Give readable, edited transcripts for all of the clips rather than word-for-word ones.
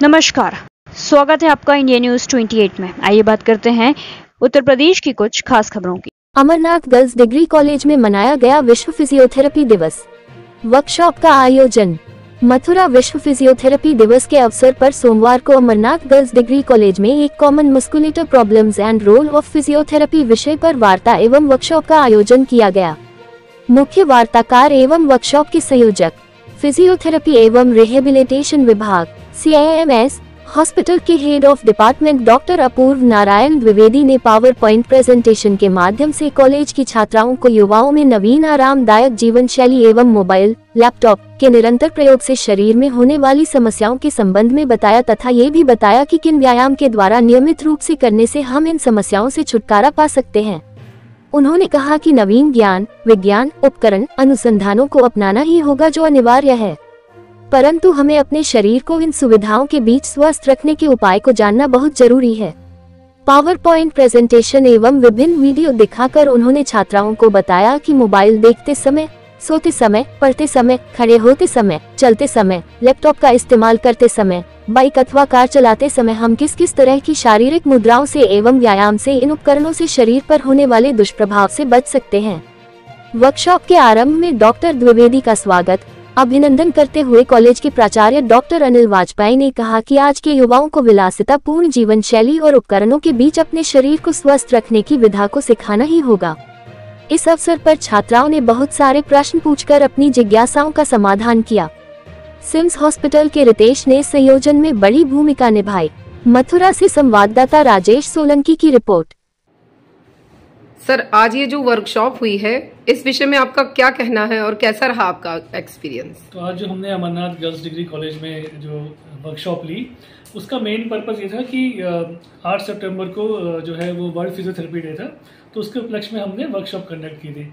नमस्कार, स्वागत है आपका इंडिया न्यूज 28 में। आइए बात करते हैं उत्तर प्रदेश की कुछ खास खबरों की। अमरनाथ गर्ल्स डिग्री कॉलेज में मनाया गया विश्व फिजियोथेरेपी दिवस। वर्कशॉप का आयोजन। मथुरा विश्व फिजियोथेरेपी दिवस के अवसर पर सोमवार को अमरनाथ गर्ल्स डिग्री कॉलेज में एक common musculoskeletal problems and role of physiotherapy विषय पर वार्ता एवं वर्कशॉप का आयोजन किया गया। मुख्य वार्ताकार एवं वर्कशॉप के संयोजक फिजियोथेरेपी एवं रिहेबिलिटेशन विभाग CIMS हॉस्पिटल के हेड ऑफ डिपार्टमेंट डॉक्टर अपूर्व नारायण द्विवेदी ने पावर पॉइंट प्रेजेंटेशन के माध्यम से कॉलेज की छात्राओं को युवाओं में नवीन आरामदायक जीवन शैली एवं मोबाइल लैपटॉप के निरंतर प्रयोग से शरीर में होने वाली समस्याओं के संबंध में बताया तथा ये भी बताया कि किन व्यायाम के द्वारा नियमित रूप से करने से हम इन समस्याओं से छुटकारा पा सकते हैं। उन्होंने कहा कि नवीन ज्ञान, विज्ञान, उपकरण, अनुसंधानों को अपनाना ही होगा जो अनिवार्य है, परंतु हमें अपने शरीर को इन सुविधाओं के बीच स्वस्थ रखने के उपाय को जानना बहुत जरूरी है। पावर पॉइंट प्रेजेंटेशन एवं विभिन्न वीडियो दिखाकर उन्होंने छात्राओं को बताया कि मोबाइल देखते समय, सोते समय, पढ़ते समय, खड़े होते समय, चलते समय, लैपटॉप का इस्तेमाल करते समय, बाइक अथवा कार चलाते समय हम किस किस तरह की शारीरिक मुद्राओं से एवं व्यायाम से इन उपकरणों से शरीर पर होने वाले दुष्प्रभाव से बच सकते हैं। वर्कशॉप के आरंभ में डॉक्टर द्विवेदी का स्वागत अभिनंदन करते हुए कॉलेज के प्राचार्य डॉक्टर अनिल वाजपेयी ने कहा कि आज के युवाओं को विलासिता पूर्ण जीवन शैली और उपकरणों के बीच अपने शरीर को स्वस्थ रखने की विधा को सिखाना ही होगा। इस अवसर पर छात्राओं ने बहुत सारे प्रश्न पूछकर अपनी जिज्ञासाओं का समाधान किया। सिम्स हॉस्पिटल के रितेश ने संयोजन में बड़ी भूमिका निभाई। मथुरा से संवाददाता राजेश सोलंकी की रिपोर्ट। सर, आज ये जो वर्कशॉप हुई है इस विषय में आपका क्या कहना है और कैसा रहा आपका एक्सपीरियंस? तो आज जो हमने अमरनाथ गर्ल्स डिग्री कॉलेज में जो वर्कशॉप ली उसका मेन पर्पस ये था कि 8 सितंबर को जो है वो वर्ल्ड फिजियोथेरेपी डे था, तो उसके उपलक्ष्य में हमने वर्कशॉप कंडक्ट की थी।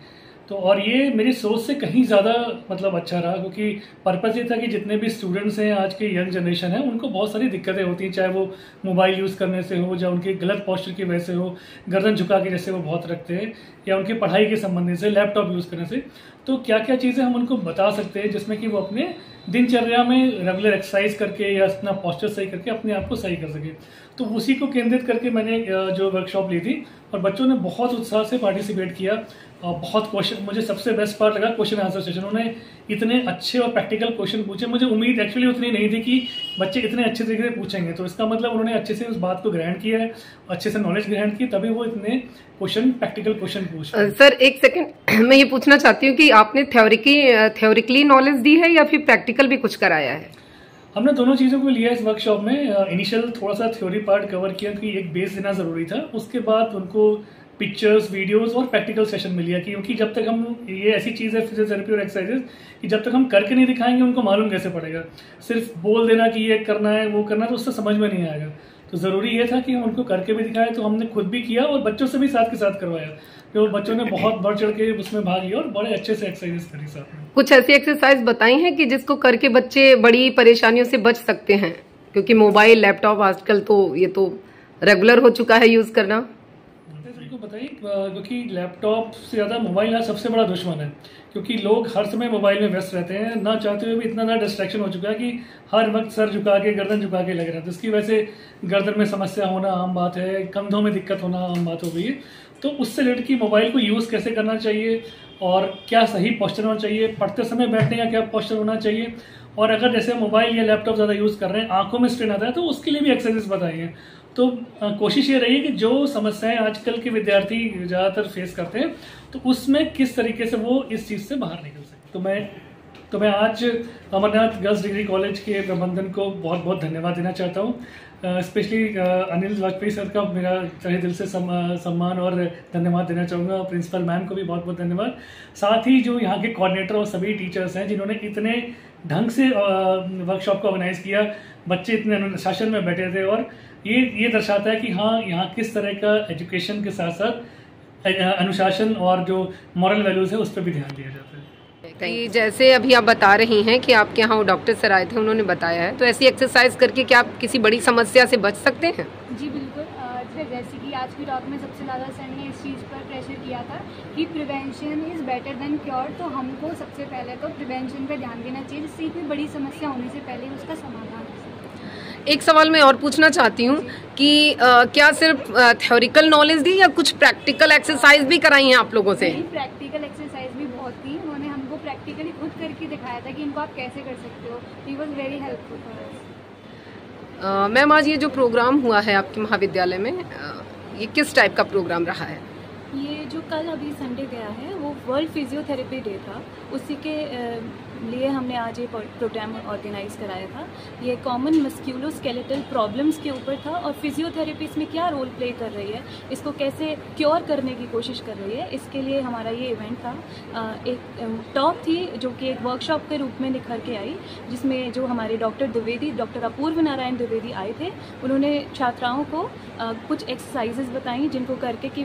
तो और ये मेरी सोच से कहीं ज़्यादा मतलब अच्छा रहा, क्योंकि पर्पस ये था कि जितने भी स्टूडेंट्स हैं आज के यंग जनरेशन है उनको बहुत सारी दिक्कतें होती हैं, चाहे वो मोबाइल यूज़ करने से हो, या उनके गलत पोस्चर की वजह से हो, गर्दन झुका के जैसे वो बहुत रखते हैं, या उनकी पढ़ाई के संबंधित से लैपटॉप यूज़ करने से। तो क्या क्या चीज़ें हम उनको बता सकते हैं जिसमें कि वो अपने दिनचर्या में रेगुलर एक्सरसाइज करके या अपना पोस्चर सही करके अपने आप को सही कर सके। तो उसी को केंद्रित करके मैंने जो वर्कशॉप ली थी और बच्चों ने बहुत उत्साह से पार्टिसिपेट किया और बहुत क्वेश्चन, मुझे सबसे बेस्ट पार्ट लगा क्वेश्चन आंसर सेशन। उन्होंने इतने अच्छे और प्रैक्टिकल क्वेश्चन पूछे, मुझे उम्मीद एक्चुअली उतनी नहीं थी कि बच्चे इतने अच्छे तरीके से पूछेंगे। तो इसका मतलब उन्होंने अच्छे से उस बात को ग्रहण किया है, अच्छे से नॉलेज ग्रहण की, तभी वो इतने क्वेश्चन प्रैक्टिकल क्वेश्चन पूछ। सर एक सेकंड, मैं ये पूछना चाहती हूँ कि आपने थ्योरिकली नॉलेज दी है या फिर प्रैक्टिकल भी कुछ कराया है? हमने दोनों चीज़ों को लिया इस वर्कशॉप में। इनिशियल थोड़ा सा थ्योरी पार्ट कवर किया कि एक बेस देना ज़रूरी था, उसके बाद उनको पिक्चर्स, वीडियोस और प्रैक्टिकल सेशन में लिया, क्योंकि जब तक हम, ये ऐसी चीज़ है फिजियोथेरेपी और एक्सरसाइजेस कि जब तक हम करके नहीं दिखाएंगे उनको मालूम कैसे पड़ेगा। सिर्फ बोल देना कि ये करना है वो करना, तो उससे समझ में नहीं आएगा। तो ज़रूरी ये था कि हम उनको करके भी दिखाएं, तो हमने खुद भी किया और बच्चों से भी साथ के साथ करवाया। तो बच्चों ने बहुत बढ़ चढ़ के उसमें भाग लिया और बड़े अच्छे से एक्सरसाइज करी साथ में। कुछ ऐसी एक्सरसाइज बताई हैं कि जिसको करके बच्चे बड़ी परेशानियों से बच सकते हैं, क्योंकि मोबाइल लैपटॉप आजकल तो ये तो रेगुलर हो चुका है यूज करना। बताइए, क्योंकि लैपटॉप से ज़्यादा मोबाइल आज सबसे बड़ा दुश्मन है, क्योंकि लोग हर समय मोबाइल में व्यस्त रहते हैं, ना चाहते हुए भी इतना ज़्यादा डिस्ट्रैक्शन हो चुका है कि हर वक्त सर झुका के, गर्दन झुका के लग रहा है। तो इसकी वजह से गर्दन में समस्या होना आम बात है, कंधों में दिक्कत होना आम बात हो गई है। तो उससे रिलेटेड कि मोबाइल को यूज़ कैसे करना चाहिए और क्या सही पोस्चर होना चाहिए, पढ़ते समय बैठने का क्या पोस्चर होना चाहिए, और अगर जैसे मोबाइल या लैपटॉप ज़्यादा यूज़ कर रहे हैं, आंखों में स्ट्रेन आता है, तो उसके लिए भी एक्सरसाइज बताई हैं। तो कोशिश ये रही है कि जो समस्याएं आजकल के विद्यार्थी ज़्यादातर फेस करते हैं, तो उसमें किस तरीके से वो इस चीज़ से बाहर निकल सके। तो मैं आज अमरनाथ गर्ल्स डिग्री कॉलेज के प्रबंधन को बहुत बहुत धन्यवाद देना चाहता हूँ। स्पेशली अनिल वाजपेयी सर का मेरा तहे दिल से सम्मान और धन्यवाद देना चाहूँगा। प्रिंसिपल मैम को भी बहुत बहुत धन्यवाद। साथ ही जो यहाँ के कोऑर्डिनेटर और सभी टीचर्स हैं जिन्होंने इतने ढंग से वर्कशॉप को ऑर्गेनाइज किया, बच्चे इतने अनुशासन में बैठे थे, और ये दर्शाता है कि हाँ, यहाँ किस तरह का एजुकेशन के साथ साथ अनुशासन और जो मॉरल वैल्यूज़ है उस पर भी ध्यान दिया जाता है। कि जैसे अभी आप बता रही हैं कि आपके यहाँ वो डॉक्टर सर आए थे, उन्होंने बताया है, तो ऐसी एक्सरसाइज करके क्या आप किसी बड़ी समस्या से बच सकते हैं? जी बिल्कुल। जैसे कि आज की टॉक में सबसे ज़्यादा सर ने इस चीज़ पर प्रेशर किया था कि prevention is better than cure, तो हमको सबसे पहले तो प्रिवेंशन पर ध्यान देना चाहिए, जिससे कोई बड़ी समस्या होने से पहले उसका समाधान हो सके। एक सवाल मैं और पूछना चाहती हूँ कि क्या सिर्फ थ्योरिकल नॉलेज दी या कुछ प्रैक्टिकल एक्सरसाइज भी कराई हैं आप लोगों से? प्रैक्टिकल एक्सरसाइज भी बहुत थी, उन्होंने हमको प्रैक्टिकली खुद करके दिखाया था कि इनको आप कैसे कर सकते हो। He was very helpful for us. Ma'am, आज ये जो प्रोग्राम हुआ है आपके महाविद्यालय में, ये किस टाइप का प्रोग्राम रहा है? ये जो कल अभी संडे गया है वो वर्ल्ड फिजियोथेरेपी डे था, उसी के लिए हमने आज ये प्रोग्राम ऑर्गेनाइज कराया था। ये कॉमन मस्क्यूलोस्केलेटल प्रॉब्लम्स के ऊपर था और फिजियोथेरेपी इसमें क्या रोल प्ले कर रही है, इसको कैसे क्योर करने की कोशिश कर रही है, इसके लिए हमारा ये इवेंट था। एक टॉक थी जो कि एक वर्कशॉप के रूप में निखर के आई, जिसमें जो हमारे डॉक्टर अपूर्व नारायण द्विवेदी आए थे। उन्होंने छात्राओं को कुछ एक्सरसाइजेज बताई जिनको करके कि